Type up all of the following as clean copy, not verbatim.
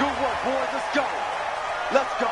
Good work, boys. Let's go. Let's go.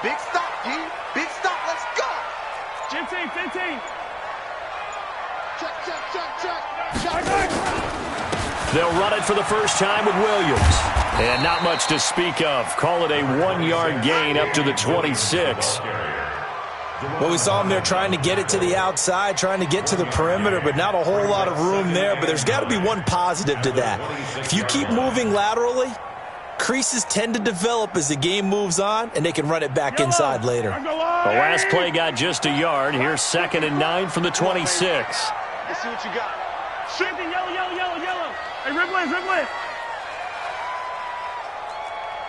Big stop, G. Big stop. Let's go. 15. Check. They'll run it for the first time with Williams. And not much to speak of. Call it a 1-yard gain up to the 26. Well, we saw him there trying to get it to the outside, trying to get to the perimeter, but not a whole lot of room there. But there's got to be one positive to that. If you keep moving laterally, creases tend to develop as the game moves on, and they can run it back inside later. The last play got just a yard. Here's 2nd and 9 from the 26. Let's see what you got. Shifting, yellow. Hey, rip left.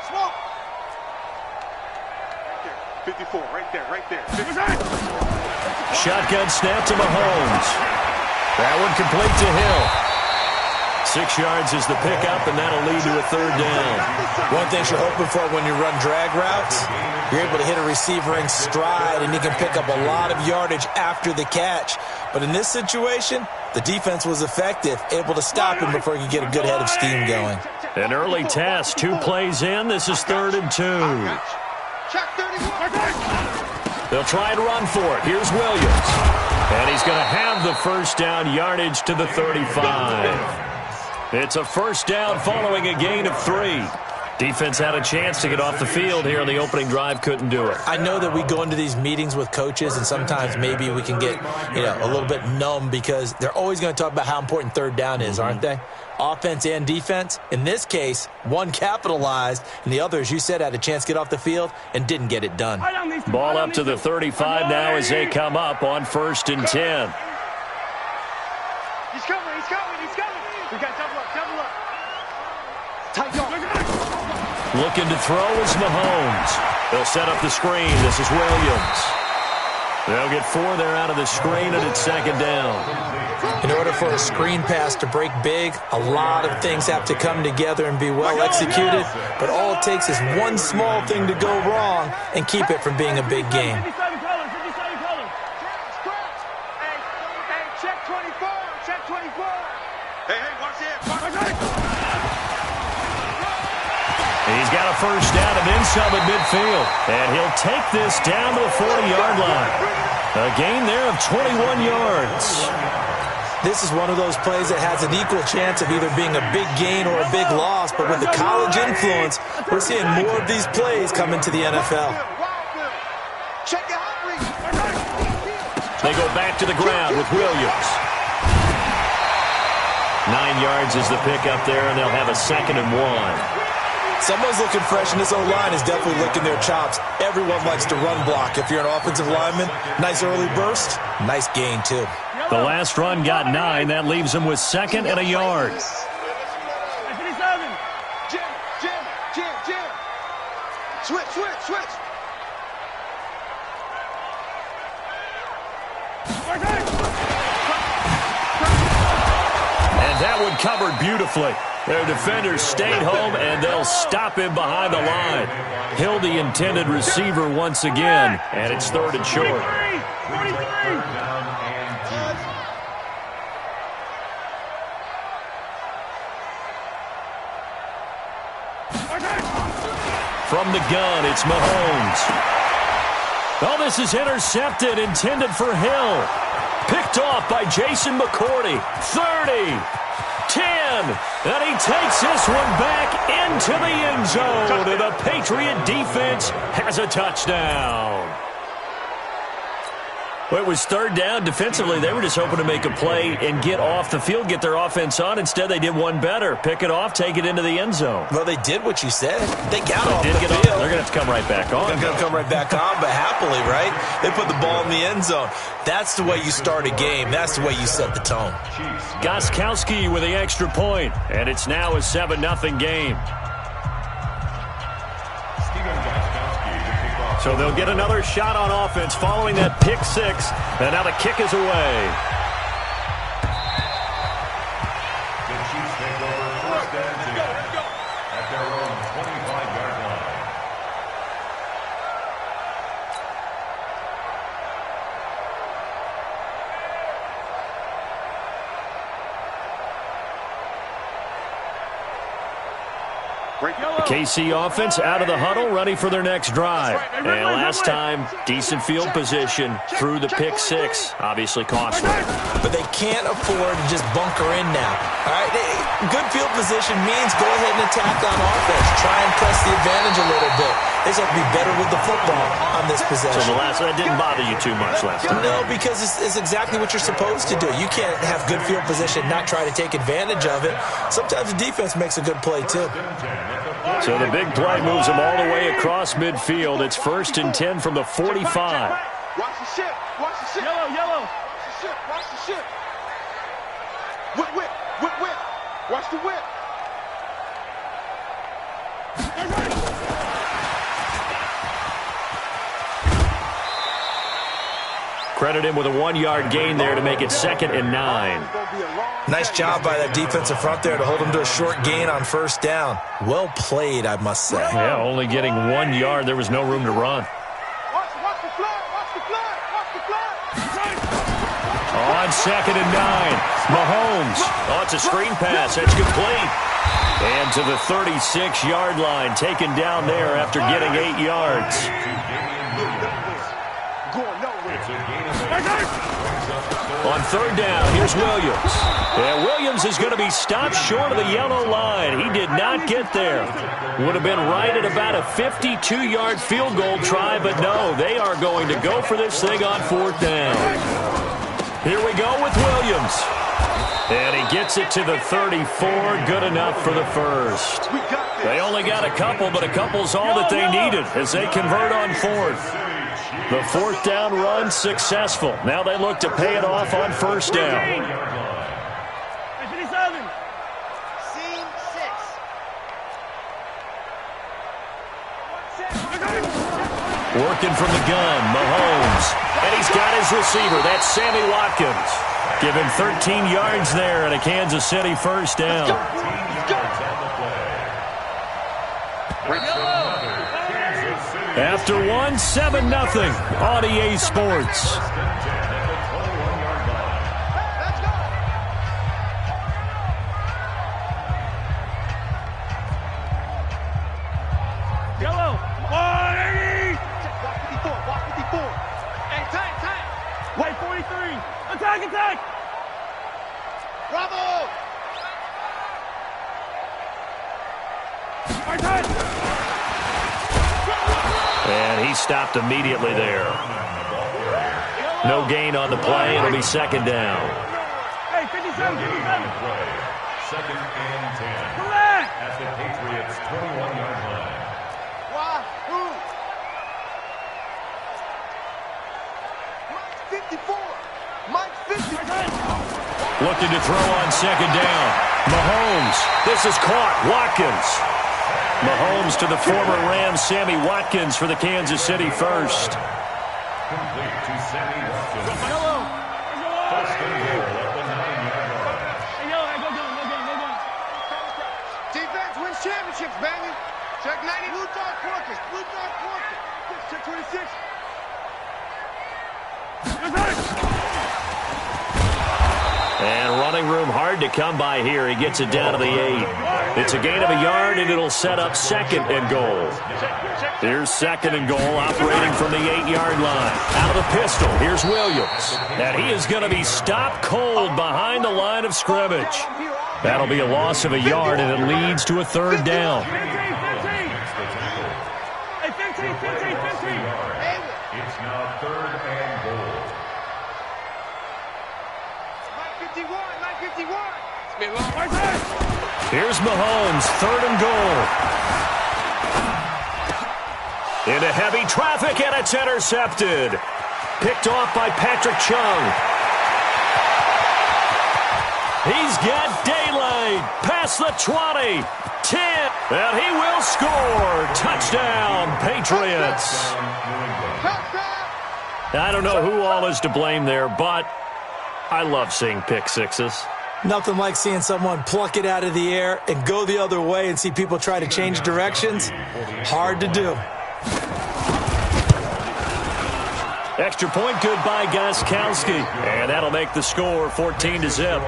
Smoke. 54, right there. Shotgun snap to Mahomes. That one complete to Hill. 6 yards is the pickup, and that'll lead to a 3rd down. One thing you're hoping for when you run drag routes, you're able to hit a receiver in stride, and he can pick up a lot of yardage after the catch. But in this situation, the defense was effective, able to stop him before he could get a good head of steam going. An early test, 2 plays in. This is 3rd and 2. Check 31. They'll try and run for it. Here's Williams. And he's going to have the first down, yardage to the 35. It's a first down following a gain of 3. Defense had a chance to get off the field here on the opening drive, couldn't do it. I know that we go into these meetings with coaches, and sometimes maybe we can get, a little bit numb because they're always going to talk about how important 3rd down is, aren't they? Offense and defense. In this case, one capitalized, and the other, as you said, had a chance to get off the field and didn't get it done. Ball up to the 35 now as they come up on 1st and 10. He's coming. We got double up. Tight yard. Looking to throw is Mahomes. They'll set up the screen. This is Williams. They'll get 4 there out of the screen, and it's 2nd down. In order for a screen pass to break big, a lot of things have to come together and be well executed, but all it takes is one small thing to go wrong and keep it from being a big game. 57 colors. Hey, check 24. Hey, watch it. He's got a first down and then some at midfield. And he'll take this down to the 40-yard line. A gain there of 21 yards. This is one of those plays that has an equal chance of either being a big gain or a big loss, but with the college influence, we're seeing more of these plays come into the NFL. They go back to the ground with Williams. 9 yards is the pickup there, and they'll have a 2nd and 1. Someone's looking fresh, and this O-line is definitely licking their chops. Everyone likes to run block. If you're an offensive lineman, nice early burst, nice gain, too. The last run got 9. That leaves them with 2nd and a yard. 57. Jim. Switch. And that one covered beautifully. Their defenders stayed home, and they'll stop him behind the line. Hill, the intended receiver once again, and it's 3rd and short. 43. From the gun, it's Mahomes. Oh, this is intercepted, intended for Hill. Picked off by Jason McCourty. 30. 10, and he takes this one back into the end zone, and the Patriot defense has a touchdown. Well, it was third down. Defensively, they were just hoping to make a play and get off the field, get their offense on. Instead, they did one better. Pick it off, take it into the end zone. Well, they did what you said. They got off the field. They're going to have to come right back on. They're going to come right back on, but happily, right? They put the ball in the end zone. That's the way you start a game. That's the way you set the tone. Gostkowski with the extra point, and it's now a 7-0 game. So they'll get another shot on offense following that pick six, and now the kick is away. The Chiefs take over first and 10 at their own 25-yard line. The KC offense out of the huddle, ready for their next drive. And last time, decent field position through the pick six. Obviously costly. But they can't afford to just bunker in now. All right, good field position means go ahead and attack on offense. Try and press the advantage a little bit. They just have to be better with the football on this possession. So that didn't bother you too much last time? No, because it's exactly what you're supposed to do. You can't have good field position, not try to take advantage of it. Sometimes the defense makes a good play, too. So the big play moves them all the way across midfield. It's 1st and 10 from the 45. Watch the ship. Watch the ship. Yellow. Watch the ship. Watch the ship. Whip. Watch the whip. Credit him with a 1-yard gain there to make it 2nd and 9. Nice job by that defensive front there to hold them to a short gain on first down. Well played, I must say. Yeah, only getting 1 yard. There was no room to run. Watch the flag. Watch the flag. On 2nd and 9, Mahomes. Oh, it's a screen pass. That's complete. And to the 36-yard line, taken down there after getting 8 yards. On 3rd down, here's Williams. And Williams is going to be stopped short of the yellow line. He did not get there. Would have been right at about a 52-yard field goal try, but no, they are going to go for this thing on 4th down. Here we go with Williams. And he gets it to the 34. Good enough for the first. They only got a couple, but a couple's all that they needed as they convert on 4th. The 4th down run successful. Now they look to pay it off on 1st down. Scene 6. Working from the gun, Mahomes. And he's got his receiver. That's Sammy Watkins. Give him 13 yards there and a Kansas City 1st down. After one, 7-0 on EA Sports. Yellow. 180. Watch 54. Hey, tight. White 43. Attack. Bravo. And he stopped immediately there. No gain on the play. It'll be 2nd down. Hey, 57. 2nd and 10. Correct. At the Patriots' 21-yard line. Wahoo. Mike 54. Looking to throw on 2nd down. Mahomes. This is caught. Watkins. Mahomes to the former Rams, Sammy Watkins for the Kansas City 1st. Complete to Sammy Watkins. First and goal at the 9-yard line. Go. Defense wins championships, baby. Check 90. Blue Dog Porkers. Check 26. And running room hard to come by here. He gets it down to the 8. It's a gain of a yard, and it'll set up 2nd and goal. Here's 2nd and goal, operating from the 8-yard line. Out of the pistol, here's Williams. And he is going to be stopped cold behind the line of scrimmage. That'll be a loss of a yard, and it leads to a 3rd down. 15. It's now 3rd and goal. Here's Mahomes, 3rd and goal. Into heavy traffic, and it's intercepted. Picked off by Patrick Chung. He's got daylight. Past the 20. 10. And he will score. Touchdown, Patriots. I don't know who all is to blame there, but I love seeing pick sixes. Nothing like seeing someone pluck it out of the air and go the other way and see people try to change directions. Hard to do. Extra point good by Gostkowski. And that'll make the score 14-0.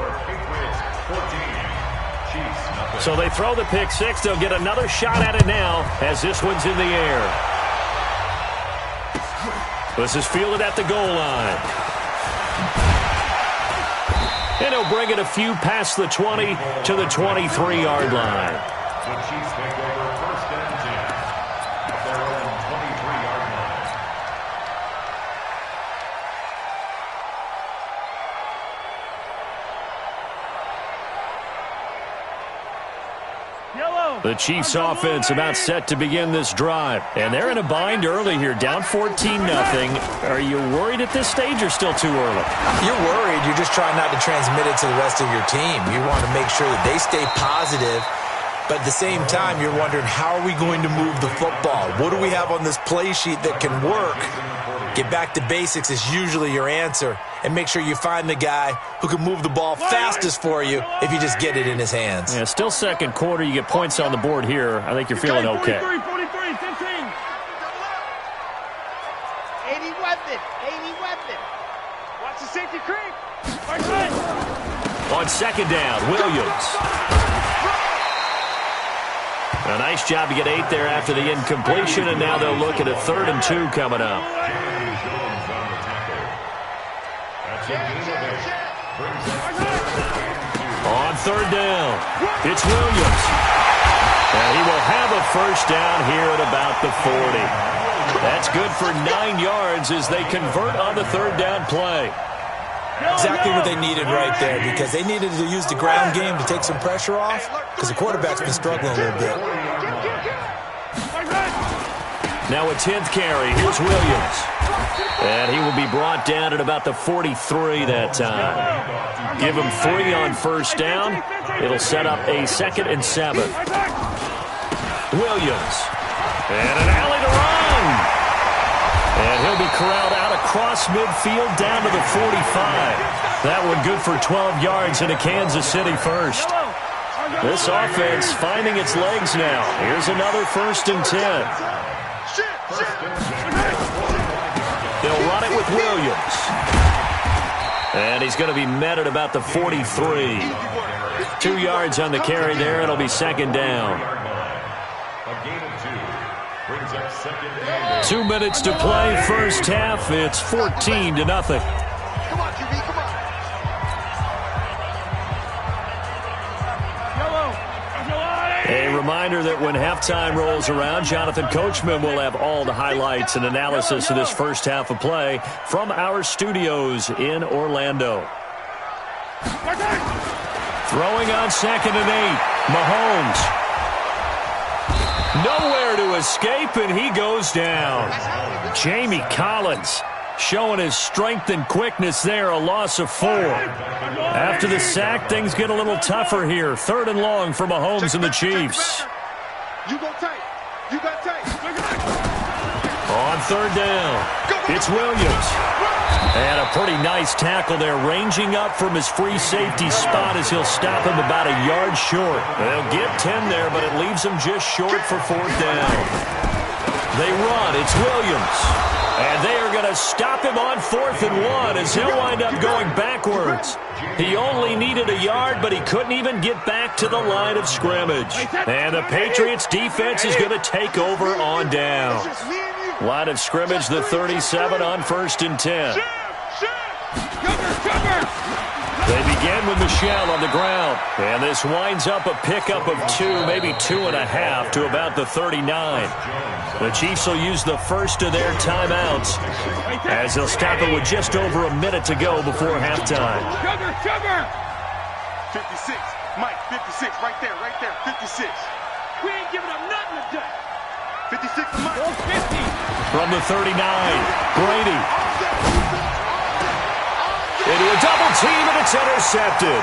So they throw the pick six. They'll get another shot at it now as this one's in the air. This is fielded at the goal line. And he'll bring it a few past the 20 to the 23-yard line. The Chiefs take over 1st and 10 at their own 23-yard line. The Chiefs offense about set to begin this drive. And they're in a bind early here, down 14-0. Are you worried at this stage or still too early? You're worried. You're just trying not to transmit it to the rest of your team. You want to make sure that they stay positive. But at the same time, you're wondering, how are we going to move the football? What do we have on this play sheet that can work? Get back to basics is usually your answer. And make sure you find the guy who can move the ball fastest for you if you just get it in his hands. Yeah, still second quarter. You get points on the board here. I think you're feeling okay. 43, 43, 15. 80 weapon. 80 weapon. Watch the safety creep. On second down, Williams. A nice job to get 8 there after the incompletion, and now they'll look at a 3rd and 2 coming up. On 3rd down, it's Williams. And he will have a first down here at about the 40. That's good for 9 yards as they convert on the 3rd down play. Exactly what they needed right there, because they needed to use the ground game to take some pressure off, because the quarterback's been struggling a little bit. Now a 10th carry. Here's Williams. And he will be brought down at about the 43 that time. Give him 3 on first down. It'll set up a 2nd and 7. Williams. And an alley to run. And he'll be corralled out across midfield down to the 45. That one good for 12 yards in a Kansas City first. This offense finding its legs now. Here's another 1st and 10. They'll run it with Williams. And he's going to be met at about the 43. 2 yards on the carry there. It'll be 2nd down. A gain of 2 brings up 2nd and 2 minutes to play, first half. It's 14-0. Come on, QB, come on. A reminder that when halftime rolls around, Jonathan Coachman will have all the highlights and analysis of this first half of play from our studios in Orlando. Throwing on 2nd and 8. Mahomes. Nowhere to escape, and he goes down. Jamie Collins showing his strength and quickness there, a loss of 4. After the sack, things get a little tougher here. 3rd and long for Mahomes and the Chiefs. You go tight. You got tight. On 3rd down, it's Williams. And a pretty nice tackle there, ranging up from his free safety spot as he'll stop him about a yard short. They'll get 10 there, but it leaves him just short for 4th down. They run. It's Williams. And they are going to stop him on 4th and 1 as he'll wind up going backwards. He only needed a yard, but he couldn't even get back to the line of scrimmage. And the Patriots defense is going to take over on down. Line of scrimmage, the 37 on 1st and 10. They begin with Michel on the ground. And this winds up a pickup of 2, maybe 2.5 to about the 39. The Chiefs will use the first of their timeouts as they'll stop it with just over a minute to go before halftime. 56. Mike, 56, right there, 56. We ain't giving up nothing today. 56 to Mike. 50. From the 39, Brady. Into a double team, and it's intercepted.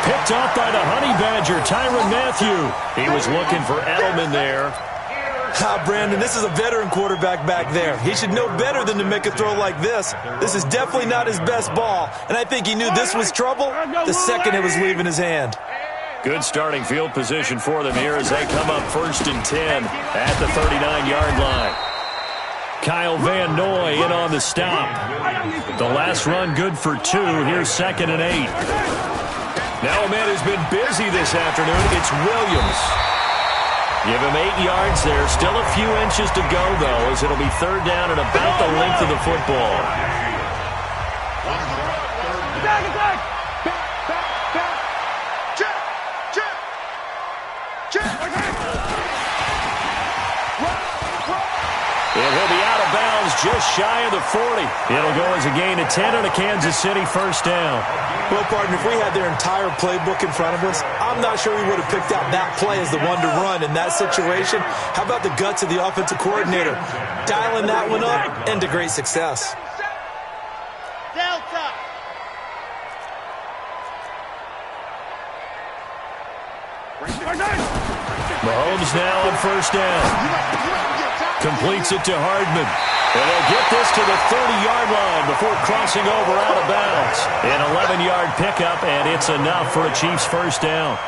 Picked off by the Honey Badger, Tyrann Mathieu. He was looking for Edelman there. Brandon, this is a veteran quarterback back there. He should know better than to make a throw like this. This is definitely not his best ball, and I think he knew this was trouble the second it was leaving his hand. Good starting field position for them here as they come up 1st and 10 at the 39-yard line. Kyle Van Noy in on the stop. The last run good for 2. Here's 2nd and 8. Now a man who's been busy this afternoon. It's Williams. Give him 8 yards there. Still a few inches to go, though, as it'll be 3rd down and about the length of the football. Attack! And he'll be out of bounds just shy of the 40. It'll go as a gain of 10 on a Kansas City 1st down. Well, partner, if we had their entire playbook in front of us, I'm not sure we would have picked out that play as the one to run in that situation. How about the guts of the offensive coordinator? Dialing that one up into great success. Delta. Mahomes now on 1st down. Completes it to Hardman. And they'll get this to the 30-yard line before crossing over out of bounds. An 11-yard pickup, and it's enough for a Chiefs 1st down.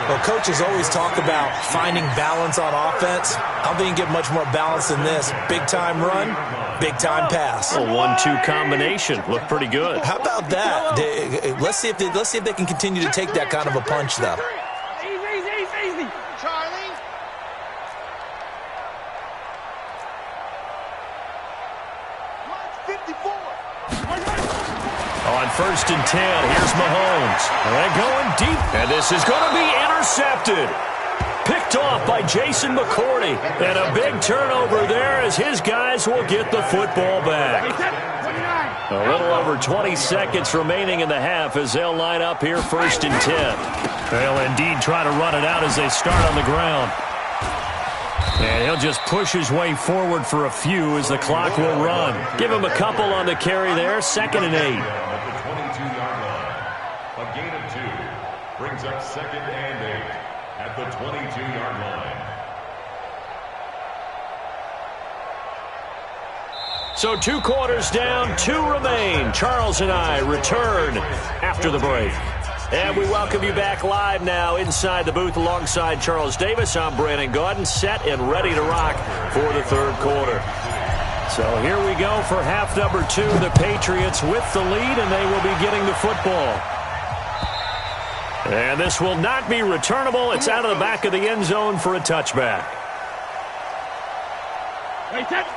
Well, coaches always talk about finding balance on offense. I don't think you get much more balance than this. Big-time run, big-time pass. A 1-2 combination. Looked pretty good. How about that? Let's see if they can continue to take that kind of a punch, though. Easy. Charlie. March 54. On 1st and 10, here's Mahomes. They're going deep, and this is going to be intercepted. Picked off by Jason McCourty. And a big turnover there as his guys will get the football back. A little over 20 seconds remaining in the half as they'll line up here 1st and 10. They'll indeed try to run it out as they start on the ground. And he'll just push his way forward for a few as the clock will run. Give him a couple on the carry there, 2nd and 8. At the 22-yard line. A gain of 2 brings up 2nd and 8 at the 22-yard line. So 2 quarters down, 2 remain. Charles and I return after the break. And we welcome you back live now inside the booth alongside Charles Davis. I'm Brandon Gaudin, set and ready to rock for the 3rd quarter. So here we go for half number 2. The Patriots with the lead, and they will be getting the football. And this will not be returnable. It's out of the back of the end zone for a touchback.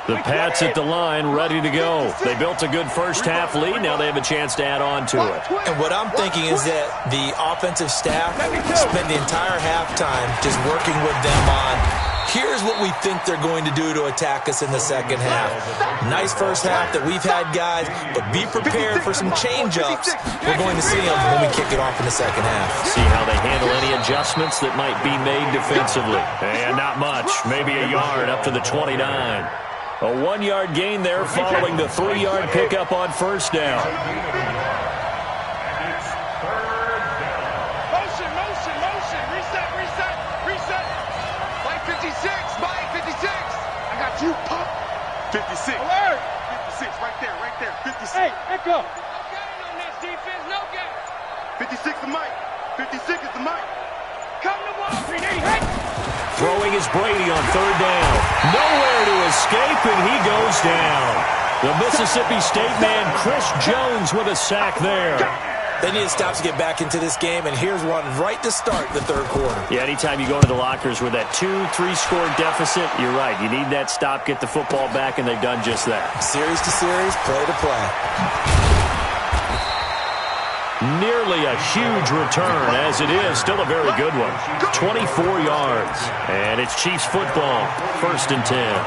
The Pats at the line, ready to go. They built a good first half lead. Now they have a chance to add on to it. And what I'm thinking is that the offensive staff spent the entire halftime just working with them on, here's what we think they're going to do to attack us in the second half. Nice first half that we've had, guys, but be prepared for some change-ups. We're going to see them when we kick it off in the second half. See how they handle any adjustments that might be made defensively. And not much, maybe a yard up to the 29. A 1-yard gain there following the 3-yard pickup on 1st down. Reset. Mike 56. Mike 56. I got you, pup. 56. Alert. 56, right there. 56. Hey, echo. No game on this defense, no game. 56 to Mike. 56 is the Mike. Come to ball, PD. Hey. Throwing is Brady on 3rd down. Nowhere to escape, and he goes down. The Mississippi State man, Chris Jones, with a sack there. They need to stop to get back into this game, and here's one right to start the 3rd quarter. Yeah, anytime you go into the lockers with that 2-3-score deficit, you're right. You need that stop, get the football back, and they've done just that. Series to series, play to play. Nearly a huge return, as it is. Still a very good one. 24 yards. And it's Chiefs football. 1st and 10.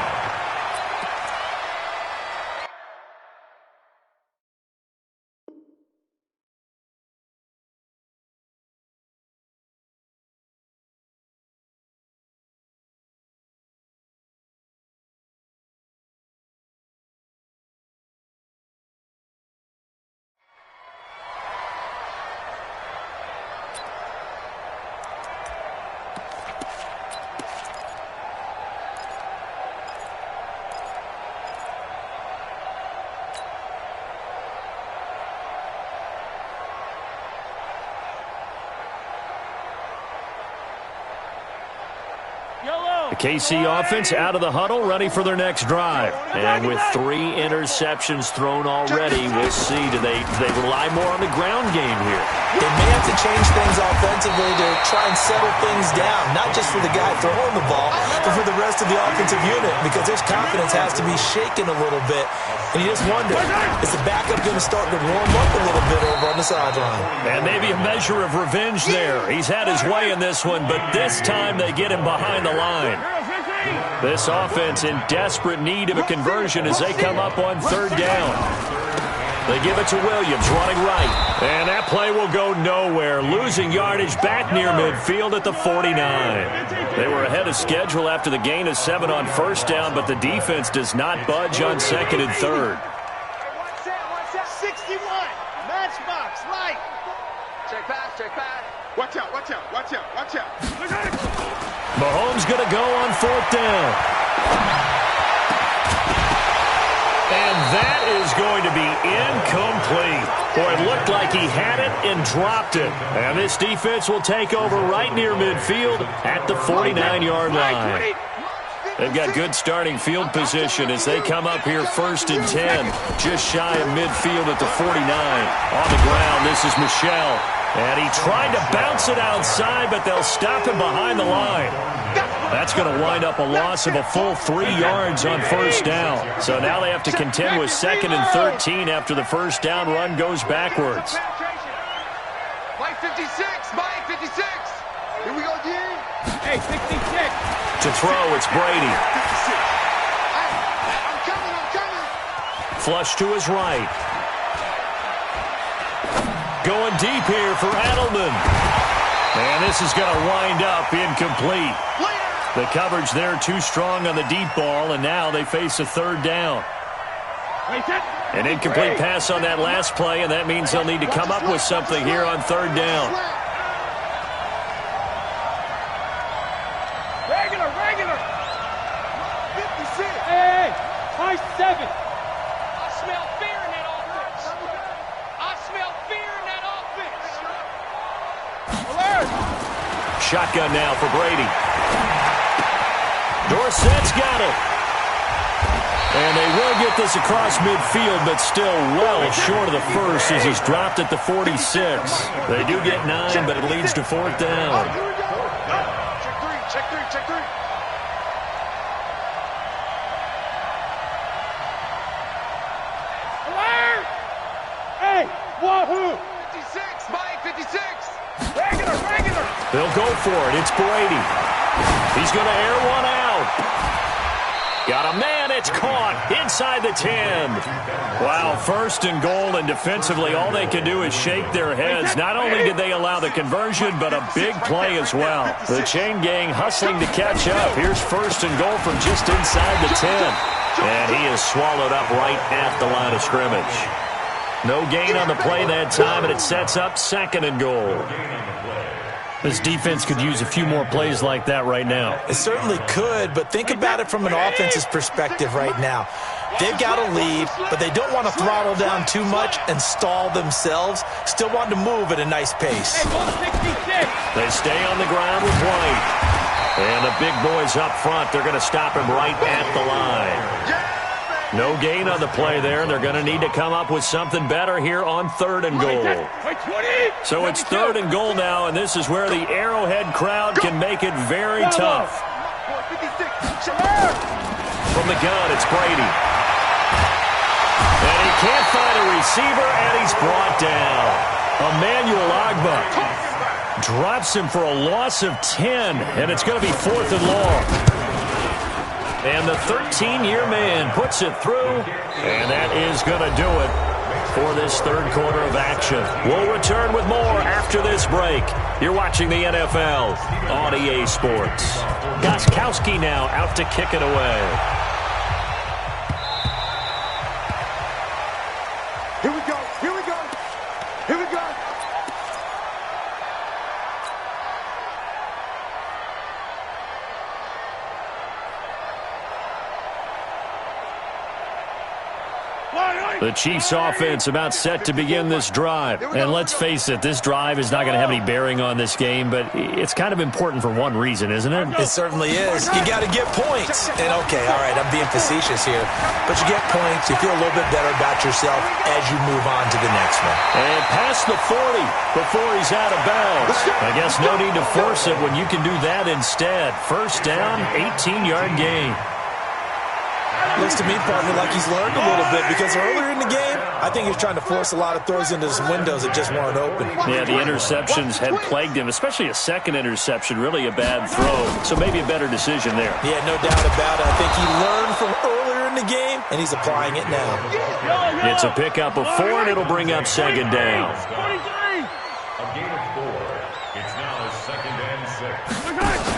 KC offense out of the huddle, ready for their next drive. And with 3 interceptions thrown already, we'll see. Do they rely more on the ground game here? They may have to change things offensively to try and settle things down, not just for the guy throwing the ball, but for the rest of the offensive unit, because their confidence has to be shaken a little bit. And you just wonder, is the backup going to start to warm up a little bit over on the sideline? And maybe a measure of revenge there. He's had his way in this one, but this time they get him behind the line. This offense in desperate need of a conversion as they come up on 3rd down. They give it to Williams, running right. And that play will go nowhere, losing yardage back near midfield at the 49. They were ahead of schedule after the gain of 7 on 1st down, but the defense does not budge on 2nd and 3rd. 61. Matchbox, light. Check pass, check pass. Watch out, watch out, watch out, watch out. Mahomes going to go on 4th down. And that is going to be incomplete. Boy, it looked like he had it and dropped it. And this defense will take over right near midfield at the 49-yard line. They've got good starting field position as they come up here 1st and 10, just shy of midfield at the 49. On the ground, this is Michel. And he tried to bounce it outside, but they'll stop him behind the line. That's going to wind up a loss of a full 3 yards on 1st down. So now they have to contend with 2nd and 13 after the 1st down run goes backwards. Mike 56, Mike 56. Here we go, G. Hey, 66. To throw, it's Brady. I'm coming. Flush to his right. Going deep here for Edelman. And this is going to wind up incomplete. The coverage there too strong on the deep ball, and now they face a 3rd down. An incomplete pass on that last play, and that means they'll need to come up with something here on 3rd down. Regular. 56. Hey, high 7. I smell fear in that offense. I smell fear in that offense. Alert. Shotgun now for Brady. Dorsett's got it. And they will get this across midfield, but still well short of the first as he's dropped at the 46. They do get 9, but it leads to 4th down. Check three. Alert. Hey, wahoo. 56, Mike 56. Regular. They'll go for it. It's Brady. He's going to air one out. Got a man. It's caught inside the 10. Wow, 1st and goal, and defensively all they can do is shake their heads. Not only did they allow the conversion, but a big play as well. The chain gang hustling to catch up. Here's 1st and goal from just inside the 10. And he is swallowed up right at the line of scrimmage. No gain on the play that time, and it sets up 2nd and goal. This defense could use a few more plays like that right now. It certainly could, but think about it from an offense's perspective right now. They've got a lead, but they don't want to throttle down too much and stall themselves. Still want to move at a nice pace. Hey, ball 66. They stay on the ground with White. And the big boys up front, they're going to stop him right at the line. No gain on the play there, and they're going to need to come up with something better here on 3rd and goal. So it's 3rd and goal now, and this is where the Arrowhead crowd can make it very tough. From the gun, it's Brady. And he can't find a receiver, and he's brought down. Emmanuel Agba drops him for a loss of 10, and it's going to be 4th and long. And the 13-year man puts it through, and that is going to do it for this 3rd quarter of action. We'll return with more after this break. You're watching the NFL on EA Sports. Gostkowski now out to kick it away. Here we go. The Chiefs offense about set to begin this drive. And let's face it, this drive is not going to have any bearing on this game, but it's kind of important for one reason, isn't it? It certainly is. You got to get points. And, okay, all right, I'm being facetious here. But you get points, you feel a little bit better about yourself as you move on to the next one. And past the 40 before he's out of bounds. I guess no need to force it when you can do that instead. First down, 18-yard gain. Looks to me, partner, like he's learned a little bit because earlier in the game, I think he's trying to force a lot of throws into his windows that just weren't open. Yeah, the interceptions had plagued him, especially a second interception, really a bad throw. So maybe a better decision there. Yeah, no doubt about it. I think he learned from earlier in the game, and he's applying it now. It's a pickup of 4, and it'll bring up second down. A gain of 4. It's now 2nd and 6.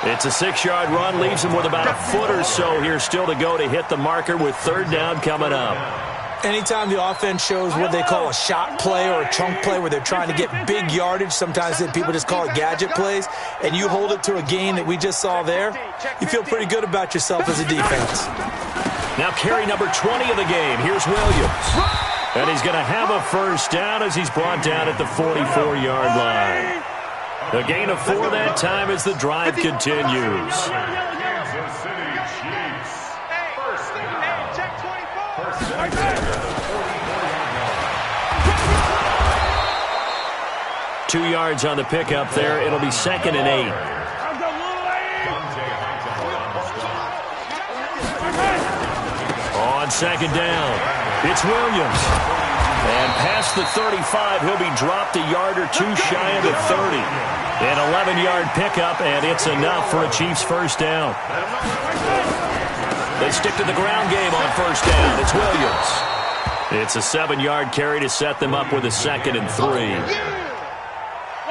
It's a 6-yard run, leaves him with about a foot or so here still to go to hit the marker with third down coming up. Anytime the offense shows what they call a shot play or a chunk play where they're trying to get big yardage, sometimes people just call it gadget plays, and you hold it to a gain that we just saw there, you feel pretty good about yourself as a defense. Now carry number 20 of the game. Here's Williams. And he's going to have a first down as he's brought down at the 44-yard line. A gain of 4 that time as the drive continues. Kansas City Chiefs. First down. Check 24. 2 yards on the pickup there. It'll be 2nd and 8. On second down, it's Williams. And past the 35, he'll be dropped a yard or two shy of the 30. An 11-yard pickup, and it's enough for a Chiefs first down. They stick to the ground game on first down. It's Williams. It's a 7-yard carry to set them up with a 2nd and 3.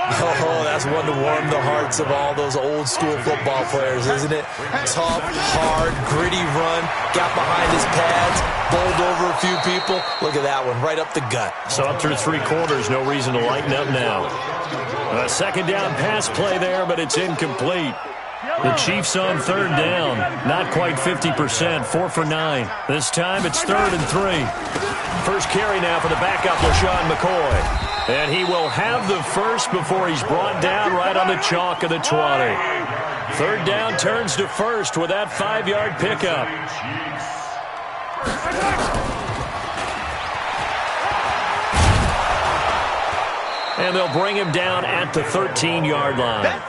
Oh, that's one to warm the hearts of all those old-school football players, isn't it? Tough, hard, gritty run, got behind his pads, bowled over a few people. Look at that one, right up the gut. So up through 3 quarters, no reason to lighten up now. A second down pass play there, but it's incomplete. The Chiefs on third down, not quite 50%, 4 for 9. This time it's 3rd and 3. First carry now for the backup, LaShawn McCoy. And he will have the first before he's brought down right on the chalk of the 20. Third down turns to first with that 5-yard pickup. And they'll bring him down at the 13-yard line.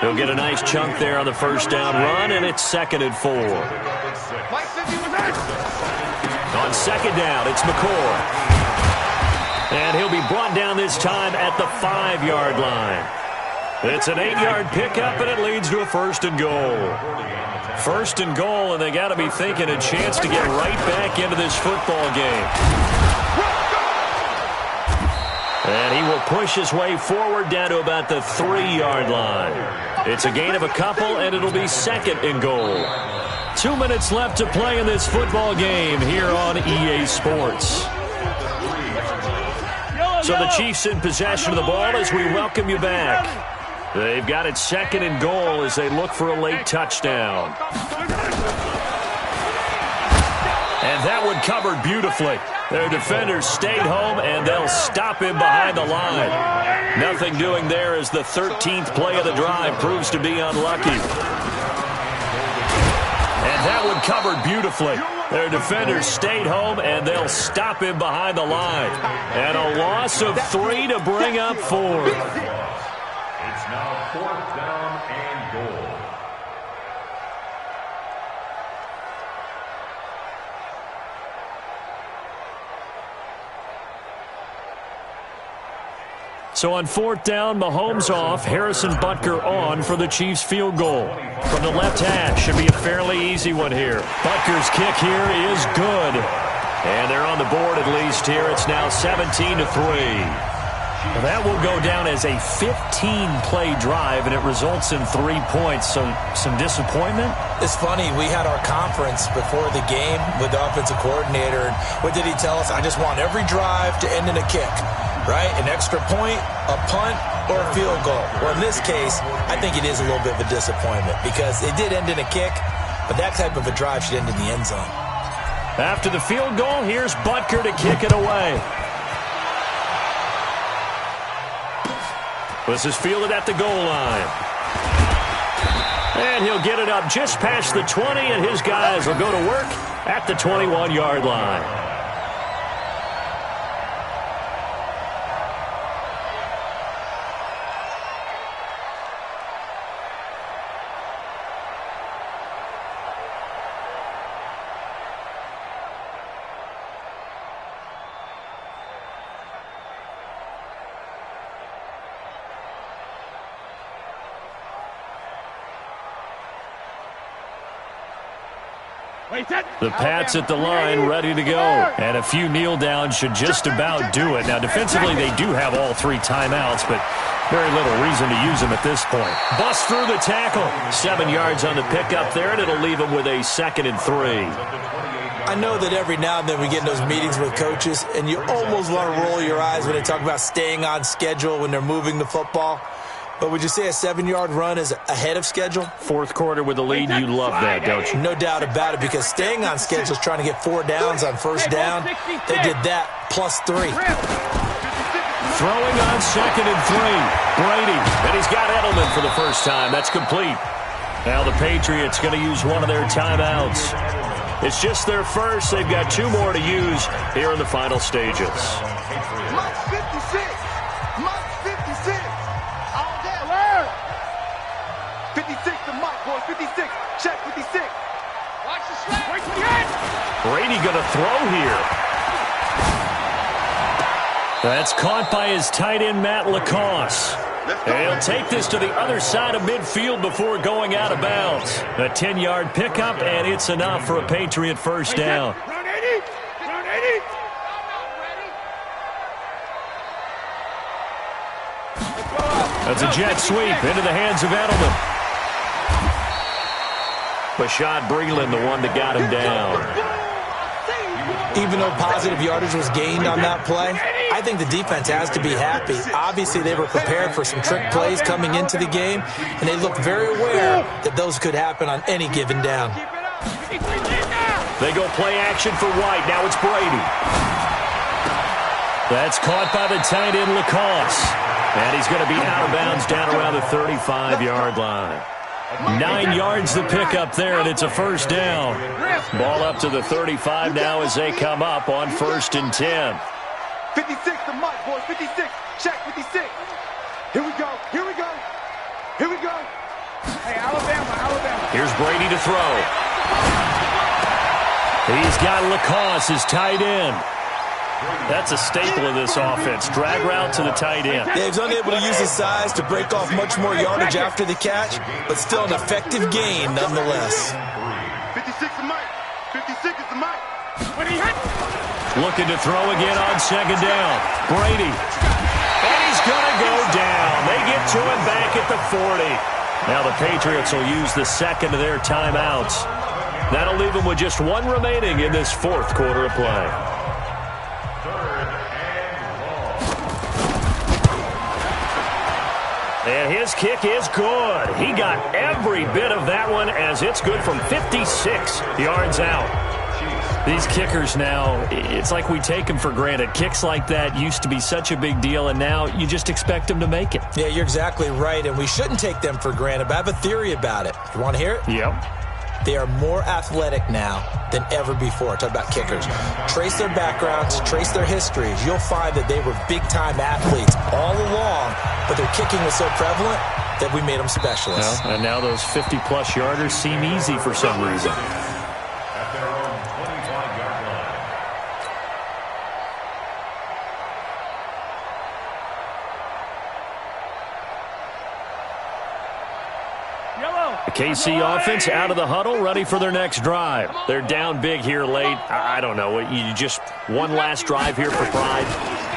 He'll get a nice chunk there on the first down run, and it's 2nd and 4. On second down, it's McCoy. And he'll be brought down this time at the 5-yard line. It's an 8-yard pickup, and it leads to a 1st and goal. 1st and goal, and they got to be thinking a chance to get right back into this football game. And he will push his way forward down to about the 3-yard line. It's a gain of a couple, and it'll be 2nd and goal. 2 minutes left to play in this football game here on EA Sports. So the Chiefs in possession of the ball as we welcome you back. They've got it 2nd and goal as they look for a late touchdown. And that one covered beautifully. Their defenders stayed home, and they'll stop him behind the line. Nothing doing there as the 13th play of the drive proves to be unlucky. And that one covered beautifully. Their defenders stayed home, and they'll stop him behind the line. And a loss of 3 to bring up 4. It's now 4th down and goal. So on 4th down, Mahomes off, Harrison Butker on for the Chiefs field goal. From the left hash, should be a fairly easy one here. Butker's kick here is good. And they're on the board at least here. It's now 17-3. Well, that will go down as a 15-play drive, and it results in 3 points. So some disappointment? It's funny. We had our conference before the game with the offensive coordinator. And what did he tell us? I just want every drive to end in a kick, right? An extra point, a punt, or a field goal. Well, in this case, I think it is a little bit of a disappointment because it did end in a kick. but that type of a drive should end in the end zone. After the field goal, here's Butker to kick it away. This is fielded at the goal line. And he'll get it up just past the 20, and his guys will go to work at the 21-yard line. The Pats at the line, ready to go. And a few kneel downs should just about do it. Now, defensively, they do have all 3 timeouts, but very little reason to use them at this point. Bust through the tackle. 7 yards on the pickup there, and it'll leave them with a 2nd and 3. I know that every now and then we get in those meetings with coaches, and you almost want to roll your eyes when they talk about staying on schedule when they're moving the football. But would you say a 7-yard run is ahead of schedule? Fourth quarter with the lead, you love that, don't you? No doubt about it, because staying on schedule is trying to get 4 downs on first down. They did that plus 3. Throwing on 2nd and 3. Brady, and he's got Edelman for the first time. That's complete. Now the Patriots going to use one of their timeouts. It's just their first. They've got 2 more to use here in the final stages. Mike 56. Mike 56. All day. 56 to Mike, boys. 56. Check 56. Watch the slap. Brady going to throw here. That's caught by his tight end, Matt Lacoste. And he'll take this to the other side of midfield before going out of bounds. A 10-yard pickup, and it's enough for a Patriot first down. Round 80. Round 80. That's a jet sweep into the hands of Edelman. Bashad Breeland, the one that got him down. Even though positive yardage was gained on that play, I think the defense has to be happy. Obviously, they were prepared for some trick plays coming into the game, and they looked very aware that those could happen on any given down. They go play action for White. Now it's Brady. That's caught by the tight end, Lacoste. And he's going to be out of bounds down around the 35-yard line. 9 yards to pick up there, and it's a first down. Ball up to the 35 now as they come up on 1st and 10. 56 to Mike, boys. 56. Check 56. Here we go. Here we go. Here we go. Hey, Alabama. Here's Brady to throw. He's got Lacoste, his tight end. That's a staple of this offense. Drag route to the tight end. Yeah, he's unable to use his size to break off much more yardage after the catch, but still an effective gain nonetheless. 56 to Mike. 56 is to Mike. Looking to throw again on 2nd down. Brady. And he's going to go down. They get to him back at the 40. Now the Patriots will use the 2nd of their timeouts. That'll leave them with just 1 remaining in this 4th quarter of play. And his kick is good. He got every bit of that one as it's good from 56 yards out. These kickers now, it's like we take them for granted. Kicks like that used to be such a big deal, and now you just expect them to make it. Yeah, you're exactly right, and we shouldn't take them for granted, but I have a theory about it. You want to hear it? Yep. They are more athletic now than ever before. Talk about kickers. Trace their backgrounds, trace their histories. You'll find that they were big-time athletes all along, but their kicking was so prevalent that we made them specialists. Well, and now those 50-plus yarders seem easy for some reason. At their own 25-yard line. The KC offense out of the huddle, ready for their next drive. They're down big here late. I don't know. You just one last drive here for pride.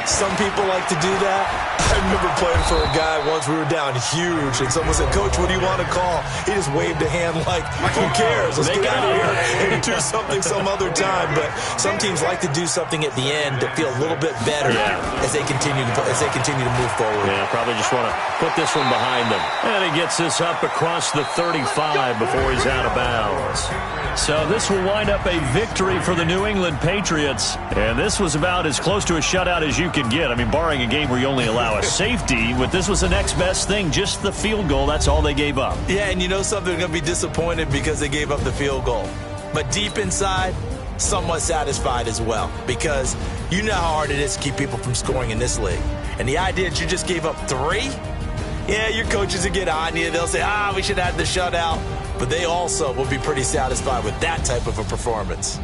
Some people like to do that. I remember playing for a guy once. We were down huge, and someone said, "Coach, what do you want to call?" He just waved a hand like, "Who cares? Let's get out of here and do something some other time." But some teams like to do something at the end to feel a little bit better as they continue to move forward. Yeah, probably just want to put this one behind them. And he gets this up across the 35 before he's out of bounds. So this will wind up a victory for the New England Patriots. And this was about as close to a shutout as you can get. I mean, barring a game where you only allow a safety, but this was the next best thing, just the field goal. That's all they gave up. Yeah, and you know something, they're going to be disappointed because they gave up the field goal. But deep inside, somewhat satisfied as well, because you know how hard it is to keep people from scoring in this league. And the idea that you just gave up 3, yeah, your coaches will get on you. They'll say, we should have the shutout. But they also will be pretty satisfied with that type of a performance.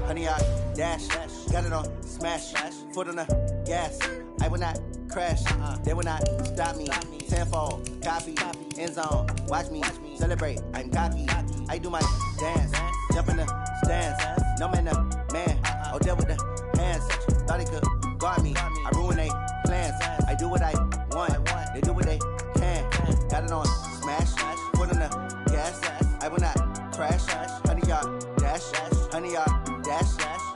Honey, I dash, got it on smash, foot on the gas. I will not crash, they will not stop me. Tenfold, copy, end zone, watch me celebrate. I'm cocky, I do my dance, jump in the stands. No man, the man, deal with the hands. Thought he could guard me, I ruin they plans. I do what I want, they do what they can. Got it on smash, foot on the gas. I will not crash, honey, y'all dash, honey, y'all dash,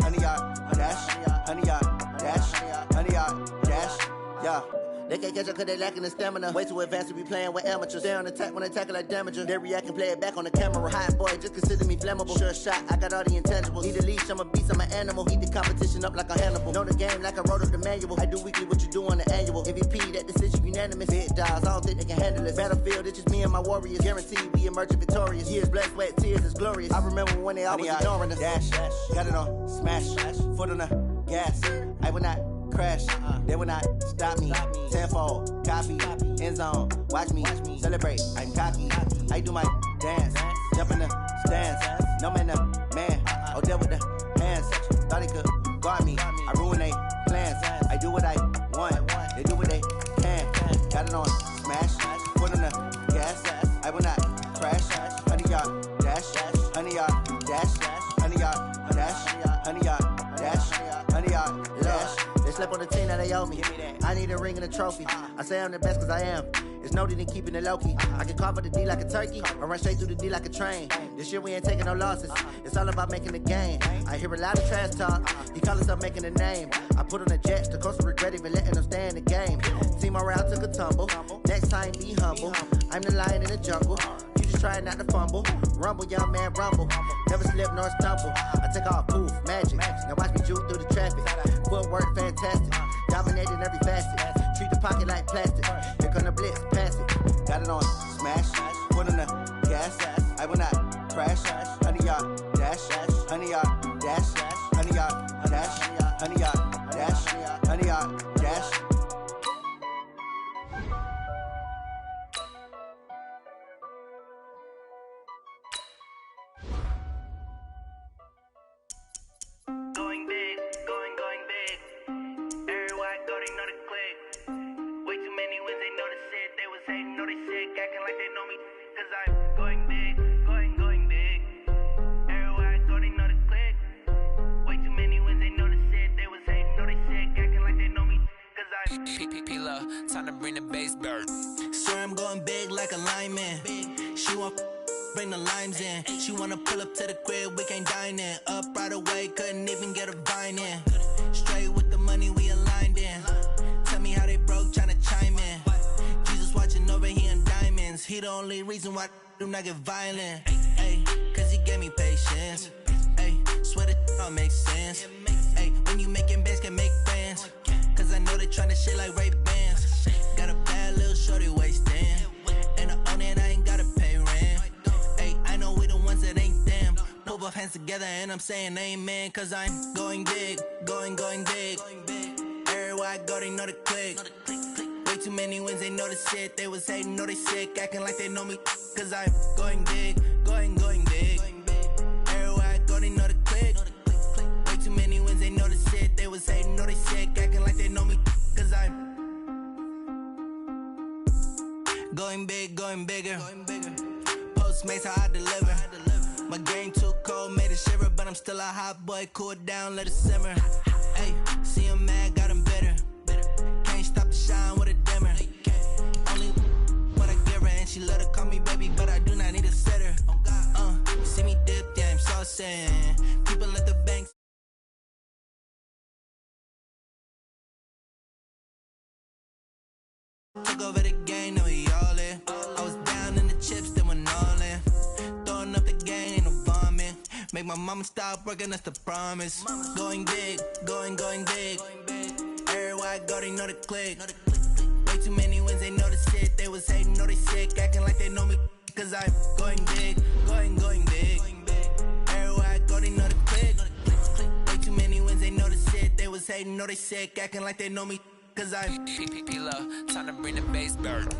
honey, y'all dash, honey, y'all dash, honey, y'all dash, yeah. They can't catch up cause they lacking the stamina. Way too advanced to be playing with amateurs. Stay on attack when they tackle like damager. They react and play it back on the camera. Hot boy, just consider me flammable. Sure shot, I got all the intangibles. Need a leash, I'm a beast, I'm an animal. Heat the competition up like a Hannibal. Know the game like I wrote up the manual. I do weekly what you do on the annual. MVP, that decision unanimous. Big dogs, I don't think they can handle it. Battlefield, it's just me and my warriors. Guaranteed we emerge victorious. Years, blood, sweat, tears, it's glorious. I remember when they always ignoring us. Dash, got it on smash, foot on the gas. I will not crash. They will not stop me. Tenfold, copy, end zone. Watch me celebrate. I'm cocky. I do my dance. Jump in the stands. No man, man. Oh, there with the hands. Thought he could guard me. I ruin they plans. I do what I want. They do what they can. Got it on smash. Foot on the gas. I will not crash. 100-yard dash. 100-yard dash. 100-yard dash. 100-yard dash. 100-yard dash. They slept on the team that they owe me. I need a ring and a trophy. I say I'm the best cause I am. It's noted in keeping it low-key. I can carve up the D like a turkey or run straight through the D like a train. This year we ain't taking no losses. It's all about making the game. I hear a lot of trash talk. He call himself making a name. I put on the Jets. The coach will regret even letting them stay in the game. Team morale took a tumble. Next time be humble. I'm the lion in the jungle. You just trying not to fumble. Rumble, young man, rumble. Never slip nor stumble. I take off, poof, magic. Now watch me juke through the traffic. Footwork fantastic. Dominating every facet. Treat the pocket like plastic. Here come the blitz, pass it. Got it on smash. Foot on the gas. I will not crash. 100-yard dash. 100-yard dash. 100-yard dash. 100-yard dash. 100-yard dash. Going big, going big. Everywhere I go, they know the click. Way too many wins, they know the shit. They was hating, know they sick, acting like they know me. Cause I'm going big, going big. Everywhere I go, they know the click. Way too many wins, they know the shit. They was hating, know they sick, acting like they know me. Cause I'm P-P-P-Lo, time to bring the bass bird. swear I'm going big like a lineman. She want bring the limes in. She wanna pull up to the crib, we can't dine in. Up right away, couldn't even get a vine in. Straight with the money we aligned in. Tell me how they broke, tryna chime in. Jesus watching over here in diamonds. He the only reason why I do not get violent. Ay, cause he gave me patience. Ay, swear that all makes sense. Ay, when you making bands, can make friends. Cause I know they tryna shit like Ray-Bans. Got a bad little shorty wasting. And I own it, I ain't gotta pay rent. Ay, I know we the ones that ain't them. Put both hands together and I'm saying amen. Cause I'm going big, going big. Everywhere I go, they know the click. Way too many wins, they know the shit. They was hating, know they sick, acting like they know me. Cause I'm going big, going big. Everywhere I go, they know the click. Way too many wins, they know the shit. They was hating, know they sick, acting like they know me. Cause I'm going big, going bigger. Postmates how I deliver. My game too cold, made it shiver, but I'm still a hot boy. Cool down, let it simmer. Hey, see him mad, got him bitter. Can't stop the shine with a dimmer. Only what I give her, and she let her call me baby, but I do not need a sitter. See me dip, yeah, I'm saucing. People at the bank. Took over the game, now we all in. I was down in the chips, then went all in. Throwing up the game, ain't no bombing. Make my mama stop working, that's the promise. Going big, going big. Everywhere I go, they know the click. Way too many wins, they know the shit. They was hating, know they sick, acting like they know me. Cause I'm going big, going big. Everywhere I go, they know the click. Way too many wins, they know the shit. They was hating, know they sick, acting like they know me. Cause I'm P-P-P-Lo, time to bring the bass bird.